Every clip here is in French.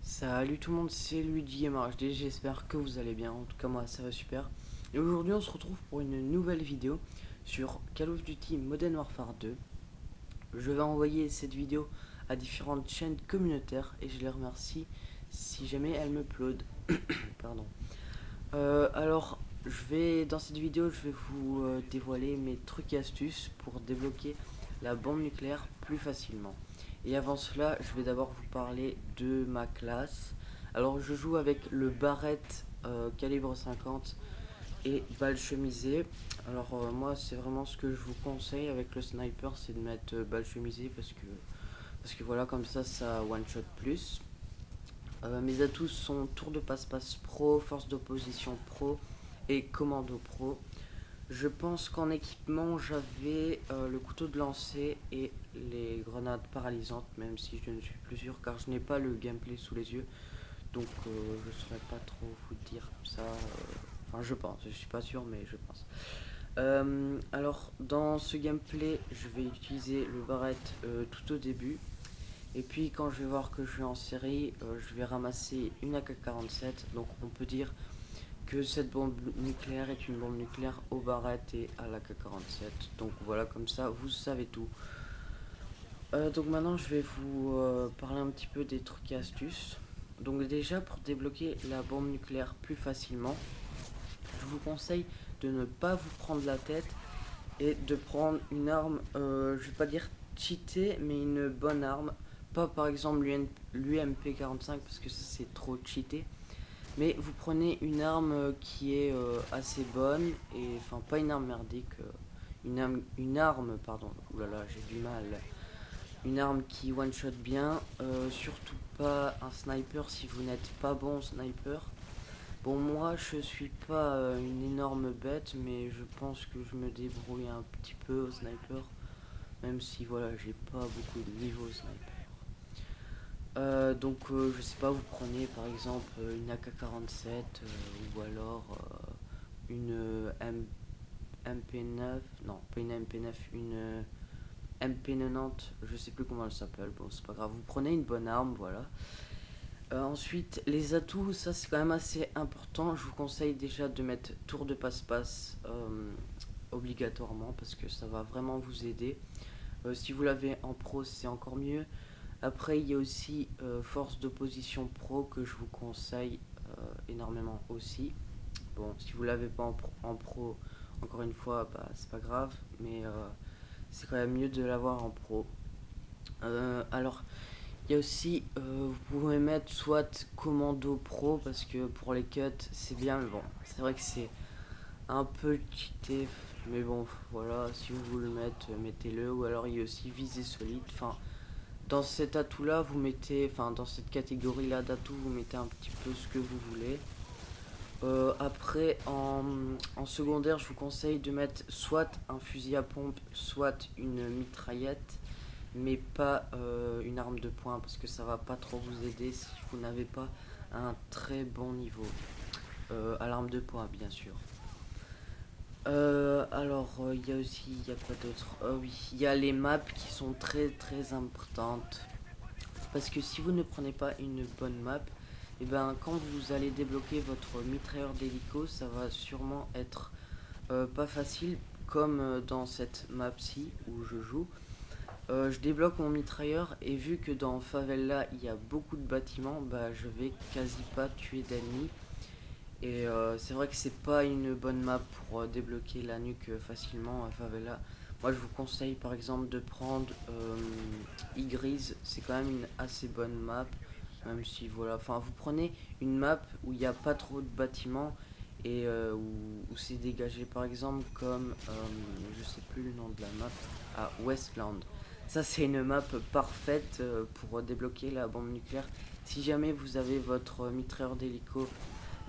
Salut tout le monde, c'est Luigi MRHD, j'espère que vous allez bien, en tout cas moi ça va super. Et aujourd'hui on se retrouve pour une nouvelle vidéo sur Call of Duty Modern Warfare 2. Je vais envoyer cette vidéo à différentes chaînes communautaires et je les remercie si jamais elles me uploadent. Pardon. Alors dans cette vidéo je vais vous dévoiler mes trucs et astuces pour débloquer la bombe nucléaire plus facilement. Et avant cela, je vais d'abord vous parler de ma classe. Alors je joue avec le Barrett calibre 50 et balle chemisée. Alors moi c'est vraiment ce que je vous conseille avec le sniper, c'est de mettre balle chemisée parce que voilà, comme ça one shot plus. Mes atouts sont tour de passe-passe pro, force d'opposition pro et commando pro. Je pense qu'en équipement j'avais le couteau de lancer et les grenades paralysantes, même si je ne suis plus sûr car je n'ai pas le gameplay sous les yeux, donc je ne saurais pas trop vous dire comme ça. Enfin je pense, je suis pas sûr mais je pense. Alors dans ce gameplay je vais utiliser le Barrett tout au début, et puis quand je vais voir que je suis en série, je vais ramasser une AK-47, donc on peut dire que cette bombe nucléaire est une bombe nucléaire au Barrett et à l'AK-47. Donc voilà, comme ça vous savez tout. Donc maintenant je vais vous parler un petit peu des trucs et astuces. Donc déjà, pour débloquer la bombe nucléaire plus facilement, je vous conseille de ne pas vous prendre la tête et de prendre une arme, je vais pas dire cheatée, mais une bonne arme. Pas par exemple l'UMP45 parce que ça c'est trop cheaté. Mais vous prenez une arme qui est assez bonne, et enfin pas une arme merdique, une arme, pardon, oulala j'ai du mal, une arme qui one shot bien, surtout pas un sniper si vous n'êtes pas bon sniper. Bon, moi je suis pas une énorme bête, mais je pense que je me débrouille un petit peu au sniper, même si voilà j'ai pas beaucoup de niveau sniper. Donc je sais pas, vous prenez par exemple une AK-47 ou alors une MP9, non pas une MP9, une MP90, je sais plus comment elle s'appelle, bon c'est pas grave, vous prenez une bonne arme, voilà. Ensuite les atouts, ça c'est quand même assez important, je vous conseille déjà de mettre tour de passe-passe obligatoirement parce que ça va vraiment vous aider. Si vous l'avez en pro c'est encore mieux. Après il y a aussi force d'opposition pro que je vous conseille énormément aussi. Bon, si vous l'avez pas en pro, encore une fois, bah, c'est pas grave, mais c'est quand même mieux de l'avoir en pro. Alors il y a aussi, vous pouvez mettre soit commando pro parce que pour les cuts c'est bien, mais bon c'est vrai que c'est un peu cheaté, mais bon voilà, si vous voulez le mettre, mettez-le. Ou alors il y a aussi visée solide. Enfin, dans cet atout là vous mettez, enfin dans cette catégorie là d'atout vous mettez un petit peu ce que vous voulez. Après en secondaire je vous conseille de mettre soit un fusil à pompe soit une mitraillette, mais pas une arme de poing parce que ça va pas trop vous aider si vous n'avez pas un très bon niveau à l'arme de poing bien sûr. Alors il y a aussi, il y a quoi d'autre, oui, il y a les maps qui sont très très importantes parce que si vous ne prenez pas une bonne map, et ben quand vous allez débloquer votre mitrailleur d'hélico ça va sûrement être pas facile, comme dans cette map-ci où je joue. Je débloque mon mitrailleur et vu que dans Favela il y a beaucoup de bâtiments, bah je vais quasi pas tuer d'ennemis. Et c'est vrai que c'est pas une bonne map pour débloquer la nuque facilement à Favela. Moi je vous conseille par exemple de prendre Igris, c'est quand même une assez bonne map, même si voilà, enfin vous prenez une map où il n'y a pas trop de bâtiments et où c'est dégagé, par exemple comme je sais plus le nom de la map, à Westland. Ça c'est une map parfaite pour débloquer la bombe nucléaire. Si jamais vous avez votre mitrailleur d'hélico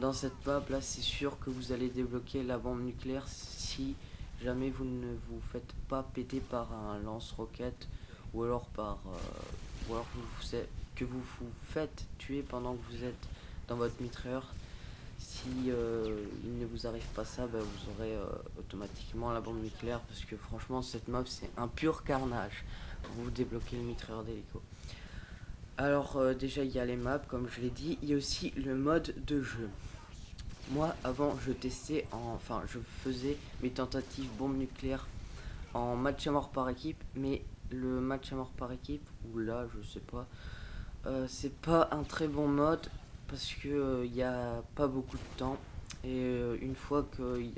dans cette map là, c'est sûr que vous allez débloquer la bombe nucléaire si jamais vous ne vous faites pas péter par un lance-roquette, ou alors que vous vous faites tuer pendant que vous êtes dans votre mitrailleur. Si il ne vous arrive pas ça, bah, vous aurez automatiquement la bombe nucléaire, parce que franchement cette map c'est un pur carnage. vous débloquer le mitrailleur d'hélico. Alors déjà il y a les maps comme je l'ai dit, il y a aussi le mode de jeu. Moi avant je testais, enfin je faisais mes tentatives bombes nucléaires en match à mort par équipe, mais le match à mort par équipe, ou là je sais pas, c'est pas un très bon mode parce que il y a pas beaucoup de temps et une fois qu'il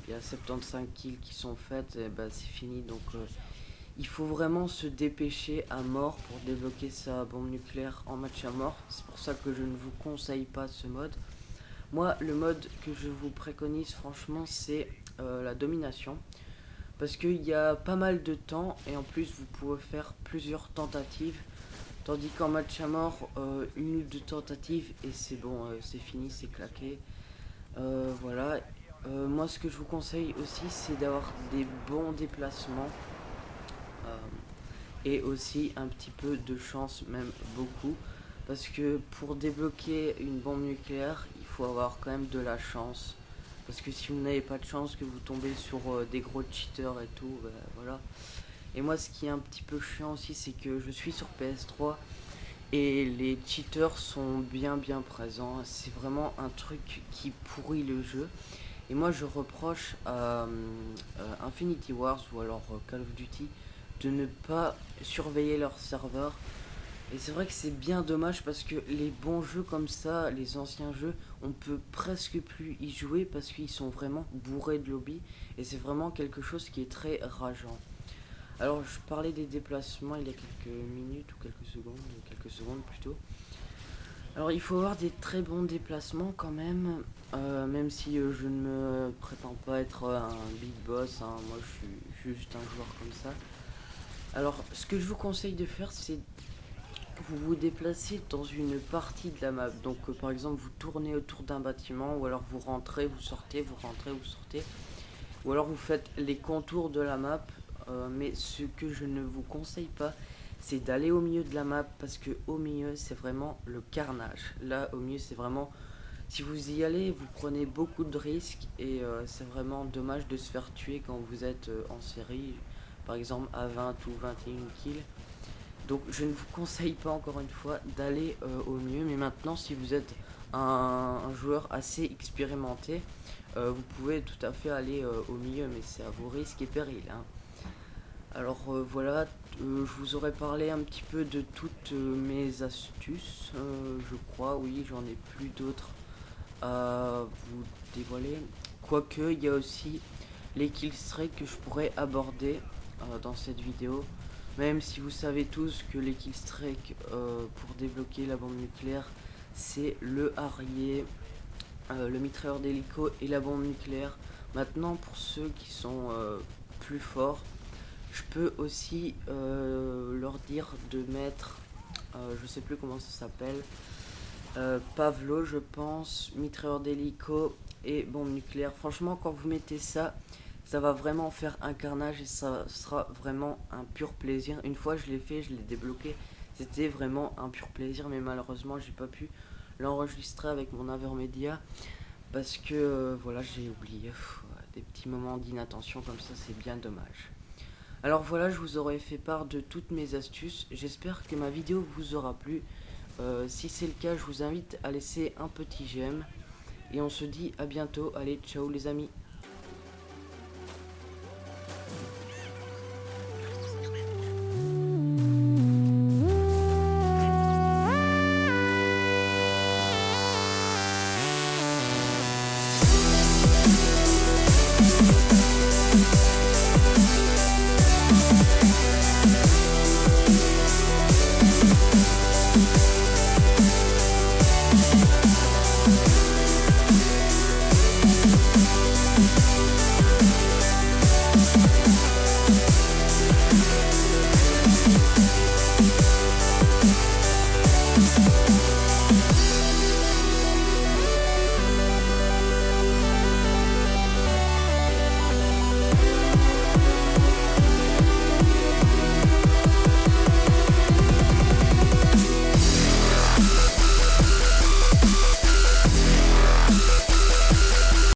y a 75 kills qui sont faites, et bah, c'est fini donc il faut vraiment se dépêcher à mort pour débloquer sa bombe nucléaire en match à mort. C'est pour ça que je ne vous conseille pas ce mode. Moi, le mode que je vous préconise, franchement, c'est la domination. Parce qu'il y a pas mal de temps et en plus, vous pouvez faire plusieurs tentatives. Tandis qu'en match à mort, une ou deux tentatives et c'est bon, c'est fini, c'est claqué. Voilà. Moi, ce que je vous conseille aussi, c'est d'avoir des bons déplacements. Et aussi un petit peu de chance, même beaucoup, parce que pour débloquer une bombe nucléaire il faut avoir quand même de la chance, parce que si vous n'avez pas de chance, que vous tombez sur des gros cheaters et tout, bah, voilà. Et moi ce qui est un petit peu chiant aussi, c'est que je suis sur PS3 et les cheaters sont bien présents, c'est vraiment un truc qui pourrit le jeu. Et moi je reproche à Infinity Wars ou alors Call of Duty de ne pas surveiller leur serveur. Et c'est vrai que c'est bien dommage parce que les bons jeux comme ça, les anciens jeux, on peut presque plus y jouer parce qu'ils sont vraiment bourrés de lobby. Et c'est vraiment quelque chose qui est très rageant. Alors je parlais des déplacements il y a quelques minutes ou quelques secondes plutôt. Alors il faut avoir des très bons déplacements quand même, même si je ne me prétends pas être un big boss, hein. Moi je suis juste un joueur comme ça. Alors ce que je vous conseille de faire, c'est que vous vous déplacez dans une partie de la map. Donc par exemple vous tournez autour d'un bâtiment, ou alors vous rentrez, vous sortez, vous rentrez, vous sortez. Ou alors vous faites les contours de la map, mais ce que je ne vous conseille pas, c'est d'aller au milieu de la map, parce que au milieu c'est vraiment le carnage. Là au milieu c'est vraiment, si vous y allez vous prenez beaucoup de risques et c'est vraiment dommage de se faire tuer quand vous êtes en série, par exemple à 20 ou 21 kills. Donc je ne vous conseille pas encore une fois d'aller au milieu, mais maintenant si vous êtes un joueur assez expérimenté, vous pouvez tout à fait aller au milieu, mais c'est à vos risques et périls, hein. Alors voilà, je vous aurais parlé un petit peu de toutes mes astuces, je crois, oui, j'en ai plus d'autres à vous dévoiler. Quoique, il y a aussi les killstreaks que je pourrais aborder dans cette vidéo. Même si vous savez tous que les killstreaks pour débloquer la bombe nucléaire, c'est le harrier, le mitrailleur d'hélico et la bombe nucléaire. Maintenant, pour ceux qui sont plus forts, je peux aussi leur dire de mettre, je sais plus comment ça s'appelle, Pavlo je pense, mitrailleur d'hélico et bombe nucléaire. Franchement quand vous mettez ça, ça va vraiment faire un carnage et ça sera vraiment un pur plaisir. Une fois je l'ai fait, je l'ai débloqué, c'était vraiment un pur plaisir, mais malheureusement j'ai pas pu l'enregistrer avec mon Avermedia parce que voilà, j'ai oublié. Des petits moments d'inattention comme ça, c'est bien dommage. Alors voilà, je vous aurais fait part de toutes mes astuces. J'espère que ma vidéo vous aura plu. Si c'est le cas, je vous invite à laisser un petit j'aime. Et on se dit à bientôt. Allez, ciao les amis.